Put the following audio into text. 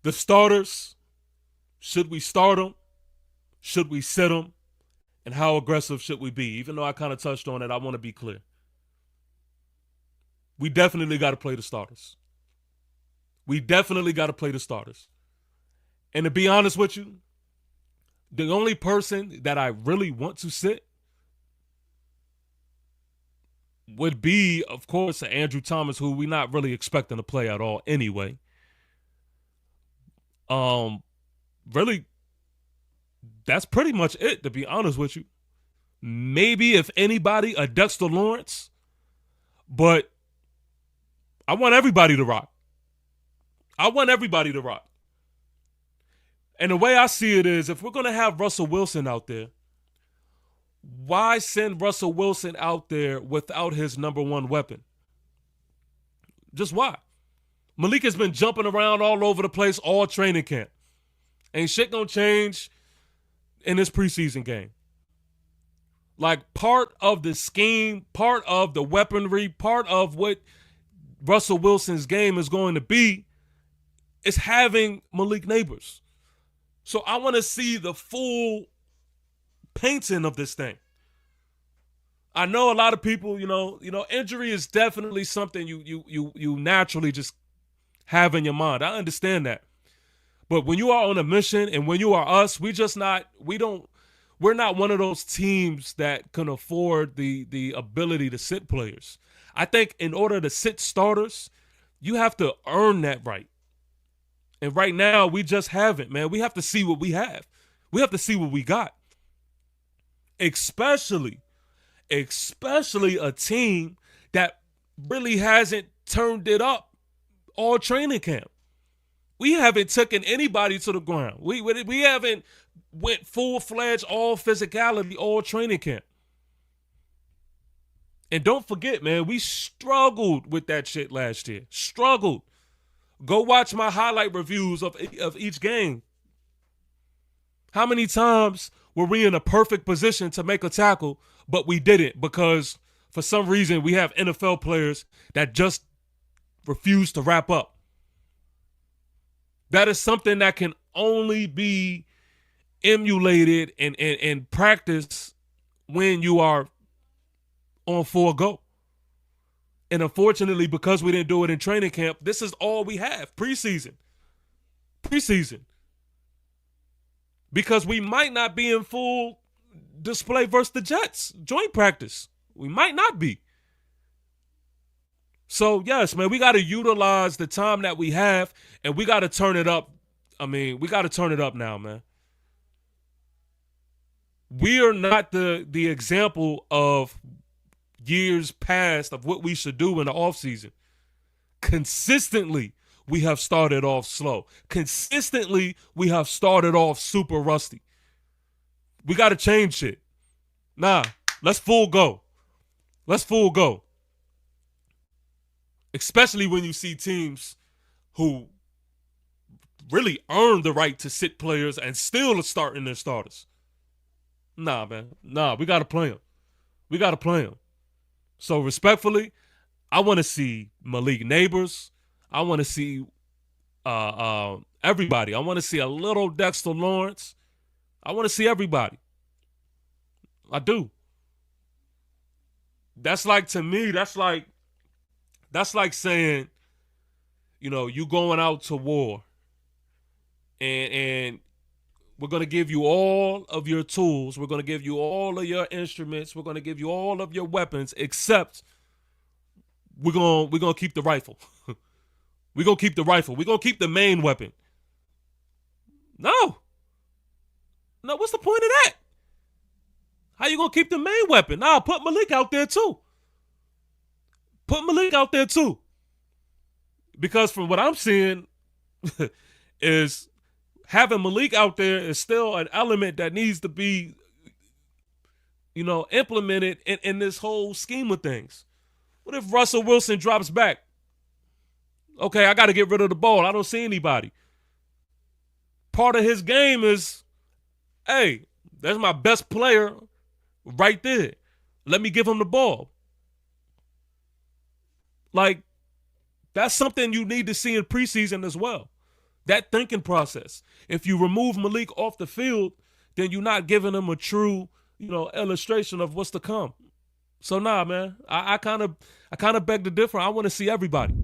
The starters, should we start them? Should we sit them? And how aggressive should we be? Even though I kind of touched on it, I want to be clear. We definitely got to play the starters. We definitely got to play the starters. And to be honest with you, the only person that I really want to sit would be, of course, Andrew Thomas, who we're not really expecting to play at all anyway. Really, that's pretty much it, to be honest with you. Maybe, if anybody, a Dexter Lawrence, but I want everybody to rock. I want everybody to rock. And the way I see it is, if we're going to have Russell Wilson out there, why send Russell Wilson out there without his number one weapon? Just why? Malik has been jumping around all over the place all training camp. Ain't shit gonna change in this preseason game. Like, part of the scheme, part of the weaponry, part of what Russell Wilson's game is going to be is having Malik Neighbors. So I want to see the full painting of this thing. I know a lot of people, injury is definitely something you naturally just have in your mind. I understand that. But when you are on a mission and when you are us, we're not one of those teams that can afford the ability to sit players. I think in order to sit starters, you have to earn that right. And right now, we just haven't, man. We have to see what we have. We have to see what we got. Especially a team that really hasn't turned it up all training camp. We haven't taken anybody to the ground. We haven't went full-fledged all physicality all training camp. And don't forget, man, we struggled with that shit last year. Struggled. Go watch my highlight reviews of each game. How many times were we in a perfect position to make a tackle, but we didn't because for some reason we have NFL players that just refuse to wrap up? That is something that can only be emulated and practiced when you are on full go. And unfortunately, because we didn't do it in training camp, this is all we have. Preseason. Because we might not be in full display versus the Jets. Joint practice. We might not be. So, yes, man, we got to utilize the time that we have, and we got to turn it up. I mean, we got to turn it up now, man. We are not the example of years past of what we should do in the offseason. Consistently, we have started off slow. Consistently, we have started off super rusty. We got to change shit. Nah, let's full go. Let's full go. Especially when you see teams who really earn the right to sit players and still are starting their starters. Nah, man. Nah, we got to play them. We got to play them. So respectfully, I want to see Malik Neighbors. I want to see everybody. I want to see a little Dexter Lawrence. I want to see everybody. I do. That's like, to me, that's like saying, you going out to war and we're going to give you all of your tools. We're going to give you all of your instruments. We're going to give you all of your weapons, except we're going to keep the rifle. We're going to keep the rifle. We're going to keep the main weapon. No, what's the point of that? How you going to keep the main weapon? Nah, put Malik out there too. Because from what I'm seeing is having Malik out there is still an element that needs to be, implemented in this whole scheme of things. What if Russell Wilson drops back? Okay, I got to get rid of the ball. I don't see anybody. Part of his game is, hey, that's my best player right there. Let me give him the ball. Like, that's something you need to see in preseason as well. That thinking process. If you remove Malik off the field, then you're not giving him a true, illustration of what's to come. So nah, man, I kind of beg to differ. I want to see everybody.